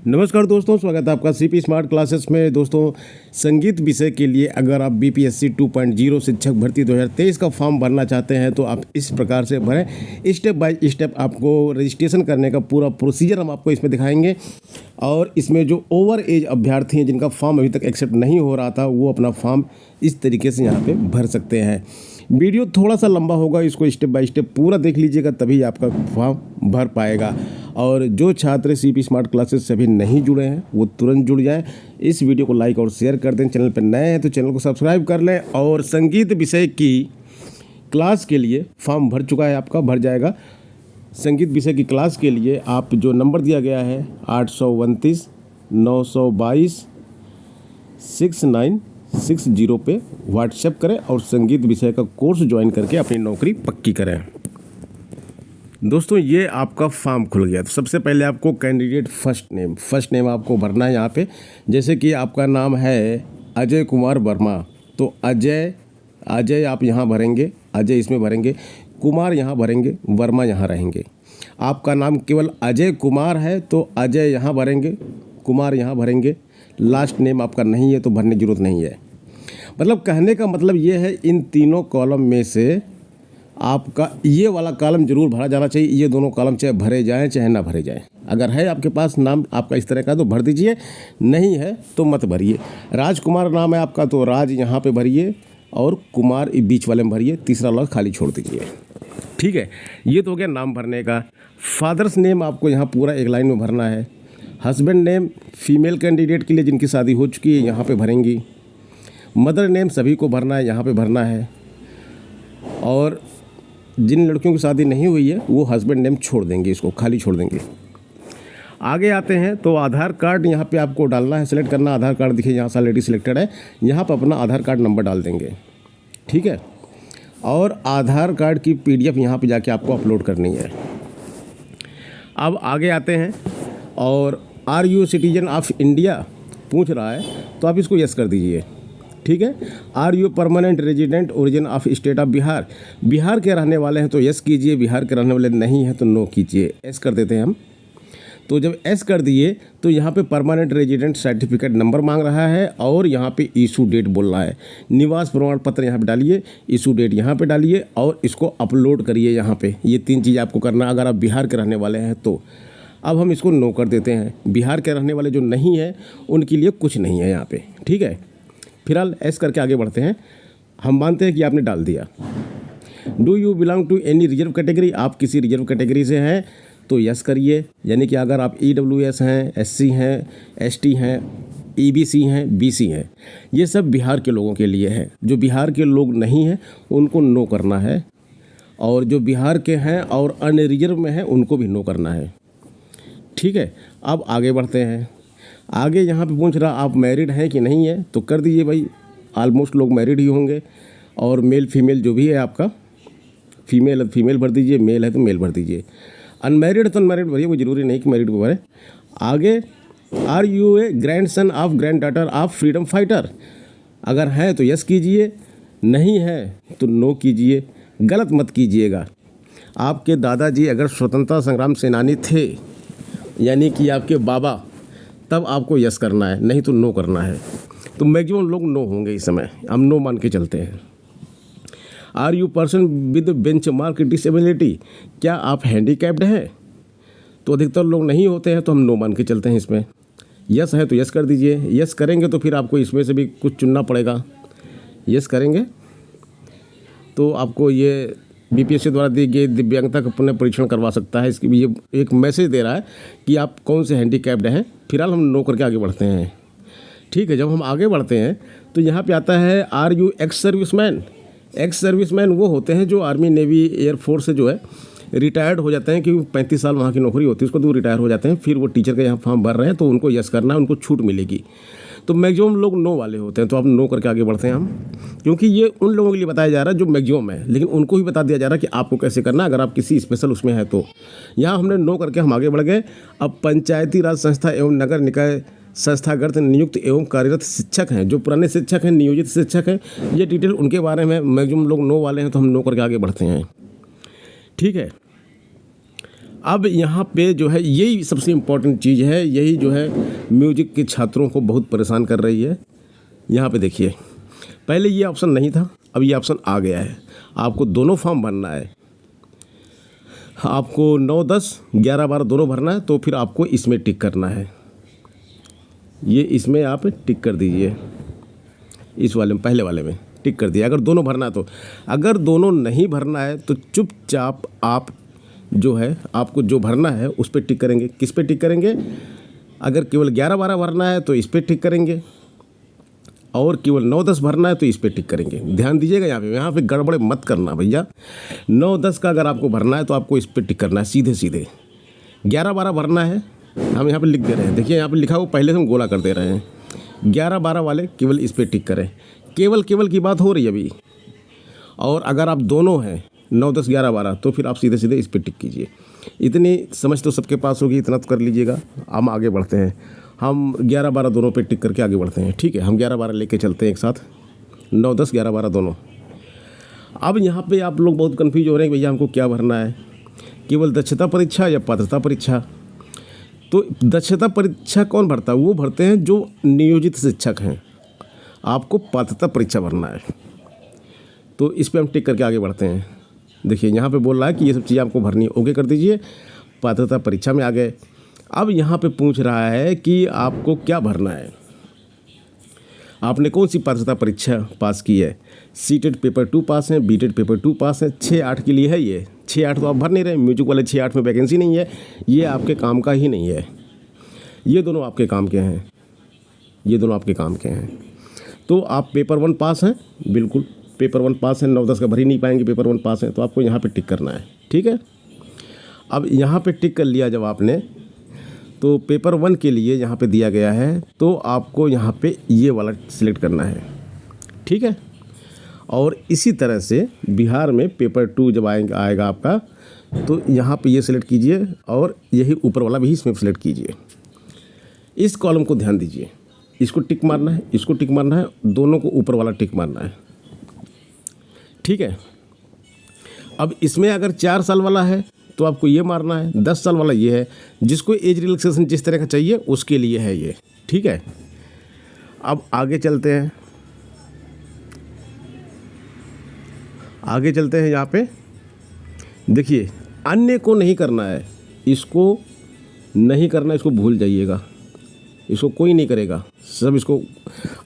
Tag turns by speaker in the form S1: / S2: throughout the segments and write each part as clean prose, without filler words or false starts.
S1: नमस्कार दोस्तों, स्वागत है आपका सीपी स्मार्ट क्लासेस में। दोस्तों, संगीत विषय के लिए अगर आप बीपीएससी 2.0 शिक्षक भर्ती 2023 का फॉर्म भरना चाहते हैं तो आप इस प्रकार से भरें। स्टेप बाय स्टेप आपको रजिस्ट्रेशन करने का पूरा प्रोसीजर हम आपको इसमें दिखाएंगे। और इसमें जो ओवर एज अभ्यर्थी हैं जिनका फॉर्म अभी तक एक्सेप्ट नहीं हो रहा था, वो अपना फॉर्म इस तरीके से यहाँ पर भर सकते हैं। वीडियो थोड़ा सा लंबा होगा, इसको स्टेप बाय स्टेप पूरा देख लीजिएगा, तभी आपका फॉर्म भर पाएगा। और जो छात्र सीपी स्मार्ट क्लासेस से अभी नहीं जुड़े हैं वो तुरंत जुड़ जाएं। इस वीडियो को लाइक और शेयर कर दें। चैनल पर नए हैं तो चैनल को सब्सक्राइब कर लें। और संगीत विषय की क्लास के लिए फॉर्म भर चुका है, आपका भर जाएगा। संगीत विषय की क्लास के लिए आप जो नंबर दिया गया है 829 922 6960 पे व्हाट्सएप करें और संगीत विषय का कोर्स ज्वाइन करके अपनी नौकरी पक्की करें। दोस्तों, ये आपका फॉर्म खुल गया। तो सबसे पहले आपको कैंडिडेट फर्स्ट नेम आपको भरना है यहाँ पे। जैसे कि आपका नाम है अजय कुमार वर्मा, तो अजय आप यहाँ भरेंगे, अजय इसमें भरेंगे, कुमार यहाँ भरेंगे, वर्मा यहाँ रहेंगे। आपका नाम केवल अजय कुमार है तो अजय यहाँ भरेंगे, कुमार यहाँ भरेंगे। लास्ट नेम आपका नहीं है तो भरने की जरूरत नहीं है। मतलब कहने का मतलब ये है, इन तीनों कॉलम में से आपका ये वाला कॉलम जरूर भरा जाना चाहिए। ये दोनों कॉलम चाहे भरे जाएं चाहे ना भरे जाएं। अगर है आपके पास नाम आपका इस तरह का तो भर दीजिए, नहीं है तो मत भरिए। राजकुमार नाम है आपका तो राज यहाँ पे भरिए और कुमार बीच वाले में भरिए, तीसरा वाला खाली छोड़ दीजिए। ठीक है, ये तो हो गया नाम भरने का। फादर्स नेम आपको यहाँ पूरा एक लाइन में भरना है। हस्बैंड नेम फीमेल कैंडिडेट के लिए जिनकी शादी हो चुकी है यहाँ पे भरेंगी। मदर नेम सभी को भरना है, यहाँ पे भरना है। और जिन लड़कियों की शादी नहीं हुई है वो हस्बैंड नेम छोड़ देंगे, इसको खाली छोड़ देंगे। आगे आते हैं तो आधार कार्ड यहाँ पे आपको डालना है, सेलेक्ट करना। आधार कार्ड देखिए यहाँ से ऑलरेडी सिलेक्टेड है, यहाँ पर अपना आधार कार्ड नंबर डाल देंगे। ठीक है, और आधार कार्ड की PDF यहाँ पे जाके आपको अपलोड करनी है। अब आगे आते हैं और are you citizen of India पूछ रहा है तो आप इसको यस कर दीजिए। ठीक है, are you permanent resident origin of state of Bihar, Bihar के रहने वाले हैं तो यस कीजिए, बिहार के रहने वाले नहीं हैं तो नो कीजिए। एस कर देते हैं हम। तो जब एस कर दिए तो यहाँ पे परमानेंट रेजिडेंट सर्टिफिकेट नंबर मांग रहा है और यहाँ पे इशू डेट बोल रहा है। निवास प्रमाण पत्र यहाँ पे डालिए, इशू डेट यहाँ पे डालिए और इसको अपलोड करिए यहाँ पे। ये 3 चीज़ आपको करना अगर आप बिहार के रहने वाले हैं तो। अब हम इसको नो कर देते हैं। बिहार के रहने वाले जो नहीं है उनके लिए कुछ नहीं है यहाँ पे। ठीक है, फिलहाल एस करके आगे बढ़ते हैं। हम मानते हैं कि आपने डाल दिया। Do you belong to any reserve category, आप किसी रिजर्व कैटेगरी से हैं तो यस करिए। यानी कि अगर आप EWS हैं, SC हैं, ST हैं, EBC हैं, BC हैं, ये सब बिहार के लोगों के लिए है। जो बिहार के लोग नहीं हैं उनको नो करना है, और जो बिहार के हैं और अन्य रिजर्व में हैं उनको भी नो करना है। ठीक है, अब आगे बढ़ते हैं। आगे यहाँ पे पूछ रहा आप मैरिड हैं कि नहीं है, तो कर दीजिए भाई। ऑलमोस्ट लोग मैरिड ही होंगे। और मेल फीमेल जो भी है आपका, फीमेल है तो फीमेल भर दीजिए, मेल है तो मेल भर दीजिए। अनमैरिड तो अनमैरिड भरिए, कोई ज़रूरी नहीं कि मैरिड को भरे। आगे, are you a grandson of granddaughter of freedom fighter, अगर हैं तो यस कीजिए, नहीं है तो नो कीजिए। गलत मत कीजिएगा। आपके दादाजी अगर स्वतंत्रता संग्राम सेनानी थे, यानी कि आपके बाबा, तब आपको यस करना है, नहीं तो नो करना है। तो मैक्सिमम लोग नो होंगे इस समय, हम नो मान के चलते हैं। Are you person with benchmark disability, क्या आप हैंडीकैप्ड हैं, तो अधिकतर लोग नहीं होते हैं तो हम नो मान के चलते हैं इसमें। यस है तो यस कर दीजिए। यस करेंगे तो फिर आपको इसमें से भी कुछ चुनना पड़ेगा। यस करेंगे तो आपको ये BPSC द्वारा दी गई दिव्यांगता का पुनः परीक्षण करवा सकता है। इसकी ये एक मैसेज दे रहा है कि आप कौन से हैंडीकैप्ड हैं। फिलहाल हम नो करके आगे बढ़ते हैं। ठीक है, जब हम आगे बढ़ते हैं तो यहाँ पे आता है are you ex serviceman. Ex serviceman वो होते हैं जो आर्मी, नेवी, एयरफोर्स से जो है रिटायर्ड हो जाते हैं, क्योंकि 35 साल वहाँ की नौकरी होती है, उसको तो रिटायर हो जाते हैं। फिर वो टीचर का यहाँ फॉर्म भर रहे हैं तो उनको यस करना है, उनको छूट मिलेगी। तो मैक्सिमम लोग नो वाले होते हैं, तो आप नो करके आगे बढ़ते हैं हम, क्योंकि ये उन लोगों के लिए बताया जा रहा है जो मैक्सिमम है, लेकिन उनको ही बता दिया जा रहा है कि आपको कैसे करना है अगर आप किसी स्पेशल उसमें है तो। यहाँ हमने नो करके हम आगे बढ़ गए। अब पंचायती राज संस्था एवं नगर निकाय संस्थागत नियुक्त एवं कार्यरत शिक्षक हैं, जो पुराने शिक्षक हैं, नियोजित शिक्षक हैं, ये डिटेल उनके बारे में मैक्सिमम लोग नो वाले हैं तो हम नो करके आगे बढ़ते हैं। ठीक है, अब यहाँ पे जो है यही सबसे इम्पोर्टेंट चीज़ है, यही जो है म्यूजिक के छात्रों को बहुत परेशान कर रही है। यहाँ पे देखिए, पहले ये ऑप्शन नहीं था, अब ये ऑप्शन आ गया है। आपको दोनों फॉर्म भरना है, आपको 9, 10, 11, 12 दोनों भरना है, तो फिर आपको इसमें टिक करना है। ये इसमें आप टिक कर दीजिए, इस वाले में, पहले वाले में टिक कर दिया। अगर दोनों भरना है तो, अगर दोनों नहीं भरना है तो चुपचाप आप जो है, आपको जो भरना है उस पर टिक करेंगे। किस पे टिक करेंगे? अगर केवल 11, 12 भरना है तो इस पर टिक करेंगे, और केवल 9, 10 भरना है तो इस पर टिक करेंगे। ध्यान दीजिएगा, यहाँ पे गड़बड़ मत करना भैया। 9, 10 का अगर आपको भरना है तो आपको इस पर टिक करना है सीधे सीधे। 11, 12 भरना है, हम यहाँ पे लिख दे रहे हैं, देखिए यहाँ पे लिखा हुआ, पहले से हम गोला कर दे रहे हैं। 11, 12 वाले केवल इस पर टिक करें। केवल की बात हो रही है अभी। और अगर आप दोनों हैं 9, 10, 11, 12 तो फिर आप सीधे सीधे इस पर टिक कीजिए। इतनी समझ तो सबके पास होगी, इतना तो कर लीजिएगा। हम आगे बढ़ते हैं, हम 11, 12 दोनों पे टिक करके आगे बढ़ते हैं। ठीक है, हम 11, 12 लेके चलते हैं एक साथ, 9, 10, 11, 12 दोनों। अब यहाँ पे आप लोग बहुत कन्फ्यूज हो रहे हैं कि भैया हमको क्या भरना है, केवल दक्षता परीक्षा या पात्रता परीक्षा। तो दक्षता परीक्षा कौन भरता है? वो भरते हैं जो नियोजित शिक्षक हैं। आपको पात्रता परीक्षा भरना है, तो इस पर हम टिक करके आगे बढ़ते हैं। देखिए यहाँ पे बोल रहा है कि ये सब चीज़ें आपको भरनी है, ओके कर दीजिए। पात्रता परीक्षा में आ गए। अब यहाँ पे पूछ रहा है कि आपको क्या भरना है, आपने कौन सी पात्रता परीक्षा पास की है। सीटेट पेपर 2 पास हैं, बीटेट पेपर 2 पास हैं। 6-8 के लिए है ये, 6-8 तो आप भर नहीं रहे। म्यूजिक वाले 6-8 में वैकेंसी नहीं है, ये आपके काम का ही नहीं है। ये दोनों आपके काम के हैं, ये दोनों आपके काम के हैं। तो आप पेपर 1 पास हैं, बिल्कुल पेपर 1 पास हैं। 9, 10 का भर ही नहीं पाएंगे, पेपर 1 पास हैं, तो आपको यहाँ पे टिक करना है। ठीक है, अब यहाँ पे टिक कर लिया जब आपने, तो पेपर 1 के लिए यहाँ पे दिया गया है, तो आपको यहाँ पे ये वाला सिलेक्ट करना है। ठीक है, और इसी तरह से बिहार में पेपर 2 जब आएगा आपका, तो यहाँ पे ये सिलेक्ट कीजिए, और यही ऊपर वाला भी इसमें सिलेक्ट कीजिए। इस कॉलम को ध्यान दीजिए, इसको टिक मारना है, इसको टिक मारना है, दोनों को ऊपर वाला टिक मारना है। ठीक है, अब इसमें अगर 4 साल वाला है तो आपको ये मारना है, 10 साल वाला ये है। जिसको एज रिलैक्सेशन जिस तरह का चाहिए उसके लिए है ये। ठीक है, अब आगे चलते हैं, यहाँ पे देखिए, अन्य को नहीं करना है, इसको नहीं करना, इसको भूल जाइएगा, इसको कोई नहीं करेगा, सब इसको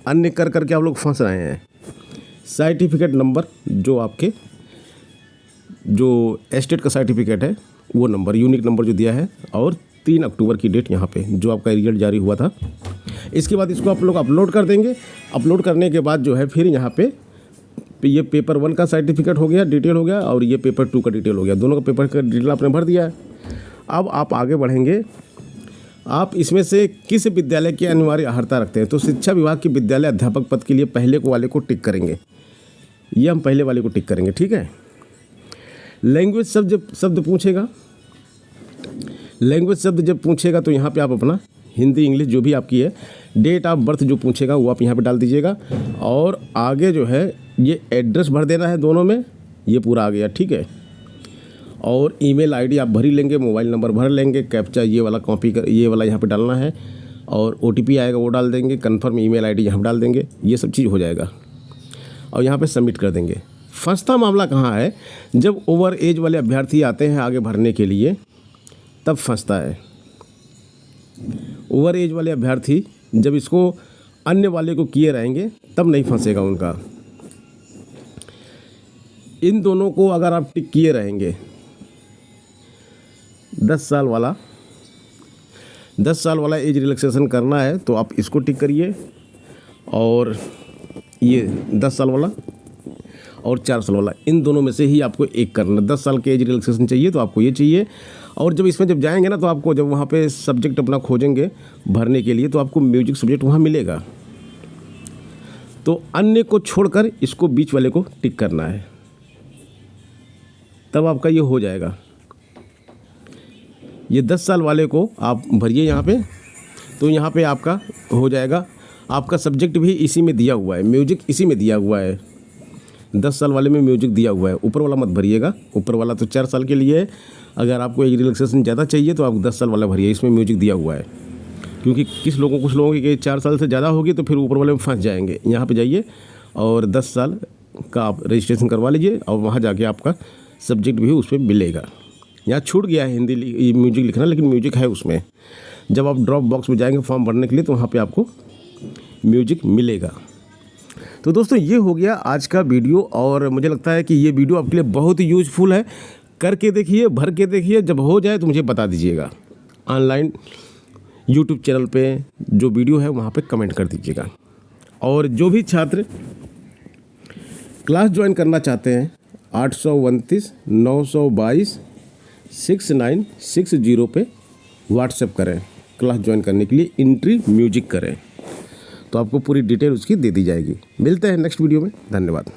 S1: अन्य कर करके आप लोग फंस रहे हैं। सर्टिफिकेट नंबर जो आपके, जो एस्टेट का सर्टिफिकेट है वो नंबर, यूनिक नंबर जो दिया है, और 3 अक्टूबर की डेट यहाँ पे जो आपका रिजल्ट जारी हुआ था। इसके बाद इसको आप लोग अपलोड कर देंगे। अपलोड करने के बाद जो है फिर यहाँ पे ये पेपर 1 का सर्टिफिकेट हो गया, डिटेल हो गया, और ये पेपर 2 का डिटेल हो गया। दोनों का पेपर का डिटेल आपने भर दिया है। अब आप आगे बढ़ेंगे, आप इसमें से किस विद्यालय की अनिवार्य अर्हता रखते हैं। तो शिक्षा विभाग के विद्यालय अध्यापक पद के लिए पहले को वाले को टिक करेंगे, ये हम पहले वाले को टिक करेंगे। ठीक है, लैंग्वेज शब्द पूछेगा, लैंग्वेज शब्द जब पूछेगा तो यहाँ पे आप अपना हिंदी इंग्लिश जो भी आपकी है, डेट ऑफ बर्थ जो पूछेगा वो आप यहाँ पे डाल दीजिएगा। और आगे जो है ये एड्रेस भर देना है, दोनों में ये पूरा आ गया। ठीक है, और ईमेल आईडी आप भर ही लेंगे, मोबाइल नंबर भर लेंगे, कैप्चा ये वाला कॉपी कर, ये वाला यहाँ पे डालना है, और OTP आएगा वो डाल देंगे, कन्फर्म ईमेल आईडी यहाँ पे डाल देंगे, ये सब चीज़ हो जाएगा, और यहाँ पे सबमिट कर देंगे। फंसता मामला कहाँ है, जब ओवर एज वाले अभ्यर्थी आते हैं आगे भरने के लिए, तब फंसता है। ओवर एज वाले अभ्यर्थी जब इसको अन्य वाले को किए रहेंगे तब नहीं फंसेगा उनका। इन दोनों को अगर आप टिक किए रहेंगे, 10 साल वाला एज रिलैक्सेशन करना है तो आप इसको टिक करिए, और ये 10 साल वाला और 4 साल वाला, इन दोनों में से ही आपको एक करना। 10 साल के एज रिलैक्सेशन चाहिए तो आपको ये चाहिए। और जब इसमें जब जाएंगे ना, तो आपको जब वहाँ पे सब्जेक्ट अपना खोजेंगे भरने के लिए, तो आपको म्यूजिक सब्जेक्ट वहाँ मिलेगा। तो अन्य को छोड़कर इसको बीच वाले को टिक करना है, तब आपका ये हो जाएगा। ये 10 साल वाले को आप भरिए यहाँ पे, तो यहाँ पे आपका हो जाएगा। आपका सब्जेक्ट भी इसी में दिया हुआ है, म्यूजिक इसी में दिया हुआ है। 10 साल वाले में म्यूजिक दिया हुआ है, ऊपर वाला मत भरिएगा, ऊपर वाला तो 4 साल के लिए है। अगर आपको एक रिलैक्सेशन ज़्यादा चाहिए तो आप 10 साल वाला भरिए, इसमें म्यूजिक दिया हुआ है। क्योंकि कुछ लोगों की 4 साल से ज़्यादा होगी तो फिर ऊपर वाले में फंस जाएंगे। यहाँ पे जाइए और 10 साल का आप रजिस्ट्रेशन करवा लीजिए और वहाँ जाके आपका सब्जेक्ट भी उसमें मिलेगा। यहाँ छूट गया है हिंदी म्यूजिक लिखना, लेकिन म्यूजिक है उसमें। जब आप ड्रॉप बॉक्स में जाएंगे फॉर्म भरने के लिए तो वहाँ पे आपको म्यूजिक मिलेगा। तो दोस्तों ये हो गया आज का वीडियो, और मुझे लगता है कि ये वीडियो आपके लिए बहुत ही यूज़फुल है। करके देखिए, भर के देखिए, जब हो जाए तो मुझे बता दीजिएगा। ऑनलाइन यूट्यूब चैनल पे जो वीडियो है वहाँ पे कमेंट कर दीजिएगा। और जो भी छात्र क्लास ज्वाइन करना चाहते हैं 829 922 6960 पे व्हाट्सएप करें। क्लास ज्वाइन करने के लिए एंट्री म्यूजिक करें तो आपको पूरी डिटेल उसकी दे दी जाएगी। मिलते हैं नेक्स्ट वीडियो में। धन्यवाद।